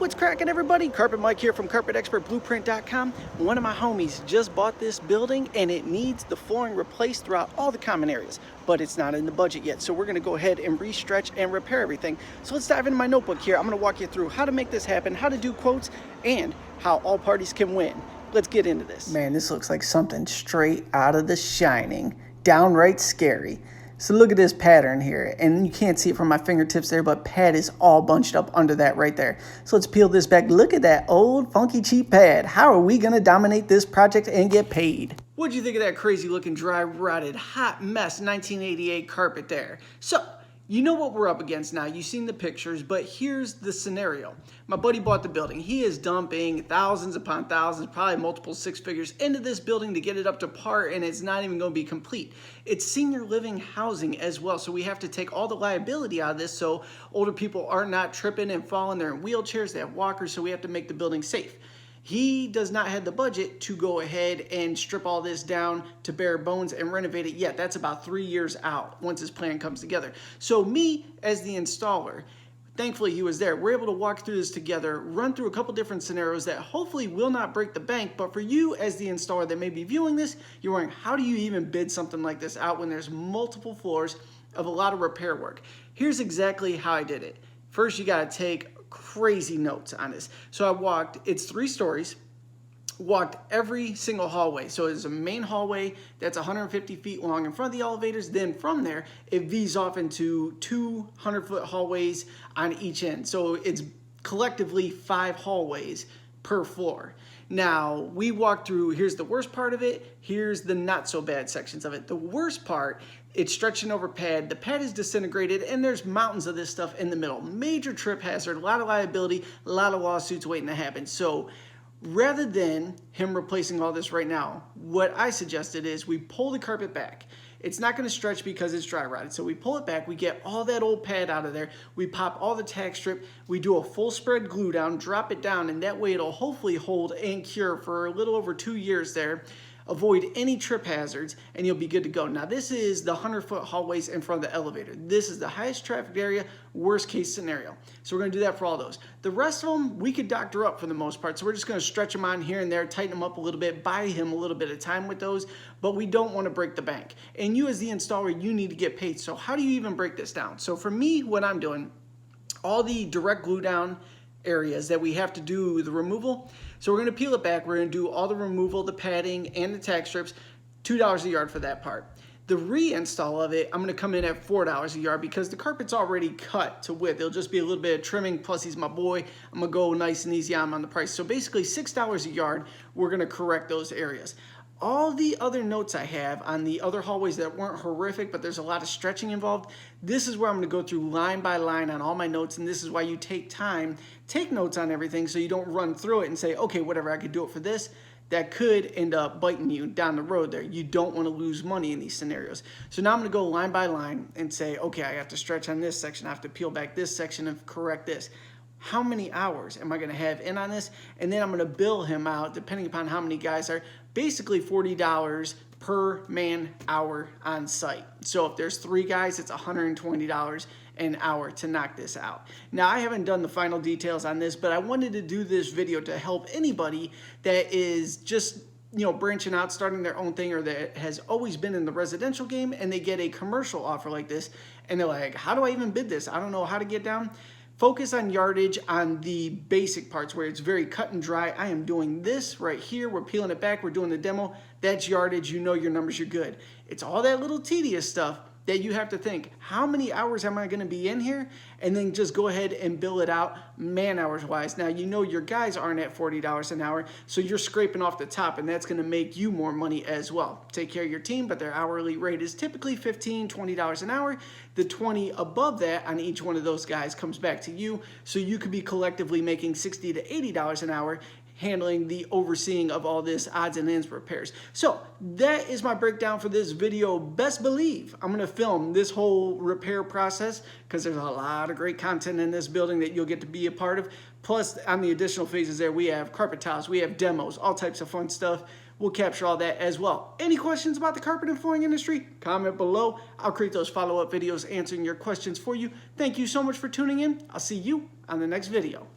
What's cracking, everybody? Carpet Mike here from CarpetExpertBlueprint.com. One of my homies just bought this building and it needs the flooring replaced throughout all the common areas, but it's not in the budget yet. So we're gonna go ahead and restretch and repair everything. So let's dive into my notebook here. I'm gonna walk you through how to make this happen, how to do quotes, and how all parties can win. Let's get into this. Man, this looks like something straight out of The Shining. Downright scary. So look at this pattern here, and you can't see it from my fingertips there, but pad is all bunched up under that right there. So let's peel this back. Look at that old funky cheap pad. How are we gonna dominate this project and get paid? What'd you think of that crazy looking dry rotted hot mess 1988 carpet there? So you know what we're up against now. You've seen the pictures, but here's the scenario. My buddy bought the building. He is dumping thousands upon thousands, probably multiple six figures into this building to get it up to par, and it's not even going to be complete. It's senior living housing as well, so we have to take all the liability out of this so older people are not tripping and falling. They're in wheelchairs, they have walkers, so we have to make the building safe. He does not have the budget to go ahead and strip all this down to bare bones and renovate it yet. That's about 3 years out once his plan comes together. So me, as the installer, thankfully he was there. We're able to walk through this together, run through a couple different scenarios that hopefully will not break the bank. But for you as the installer that may be viewing this, you're wondering, how do you even bid something like this out when there's multiple floors of a lot of repair work? Here's exactly how I did it. First, you gotta take crazy notes on this. So it's 3 stories, walked every single hallway. So it's a main hallway that's 150 feet long in front of the elevators. Then from there, it V's off into 200-foot hallways on each end. So it's collectively 5 hallways per floor. Now, we walked through, here's the worst part of it, here's the not so bad sections of it. The worst part, it's stretching over pad, the pad is disintegrated, and there's mountains of this stuff in the middle. Major trip hazard, a lot of liability, a lot of lawsuits waiting to happen. So rather than him replacing all this right now, what I suggested is we pull the carpet back. It's not going to stretch because it's dry rotted. So we pull it back, we get all that old pad out of there, we pop all the tack strip, we do a full spread glue down, drop it down, and that way it'll hopefully hold and cure for a little over 2 years there. Avoid any trip hazards, and you'll be good to go. Now, this is the 100-foot hallways in front of the elevator. This is the highest traffic area, worst case scenario. So we're gonna do that for all those. The rest of them, we could doctor up for the most part. So we're just gonna stretch them on here and there, tighten them up a little bit, buy him a little bit of time with those, but we don't wanna break the bank. And you as the installer, you need to get paid. So how do you even break this down? So for me, what I'm doing, all the direct glue down areas that we have to do the removal. So we're going to peel it back. We're going to do all the removal, the padding, and the tack strips. $2 a yard for that part. The reinstall of it, I'm going to come in at $4 a yard because the carpet's already cut to width. It'll just be a little bit of trimming, plus he's my boy. I'm going to go nice and easy on him on the price. So basically $6 a yard, we're going to correct those areas. All the other notes I have on the other hallways that weren't horrific, but there's a lot of stretching involved, this is where I'm going to go through line by line on all my notes, and this is why you take time, take notes on everything so you don't run through it and say, okay, whatever, I could do it for this. That could end up biting you down the road there. You don't want to lose money in these scenarios. So now I'm going to go line by line and say, okay, I have to stretch on this section, I have to peel back this section and correct this. How many hours am I going to have in on this? And then I'm going to bill him out, depending upon how many guys are, basically $40 per man hour on site. So if there's 3 guys, it's $120 an hour to knock this out. Now, I haven't done the final details on this, but I wanted to do this video to help anybody that is just, you know, branching out, starting their own thing, or that has always been in the residential game and they get a commercial offer like this and they're like, how do I even bid this? I don't know how to get down. Focus on yardage on the basic parts where it's very cut and dry. I am doing this right here. We're peeling it back. We're doing the demo. That's yardage. You know your numbers. You're good. It's all that little tedious stuff that you have to think, how many hours am I going to be in here? And then just go ahead and bill it out man hours wise. Now, you know your guys aren't at $40 an hour, so you're scraping off the top, and that's going to make you more money as well. Take care of your team, but their hourly rate is typically $15, $20 an hour. The 20 above that on each one of those guys comes back to you, so you could be collectively making $60 to $80 an hour, handling the overseeing of all this odds and ends repairs. So that is my breakdown for this video. Best believe I'm going to film this whole repair process because there's a lot of great content in this building that you'll get to be a part of. Plus, on the additional phases there, we have carpet tiles, we have demos, all types of fun stuff. We'll capture all that as well. Any questions about the carpet and flooring industry? Comment below. I'll create those follow-up videos answering your questions for you. Thank you so much for tuning in. I'll see you on the next video.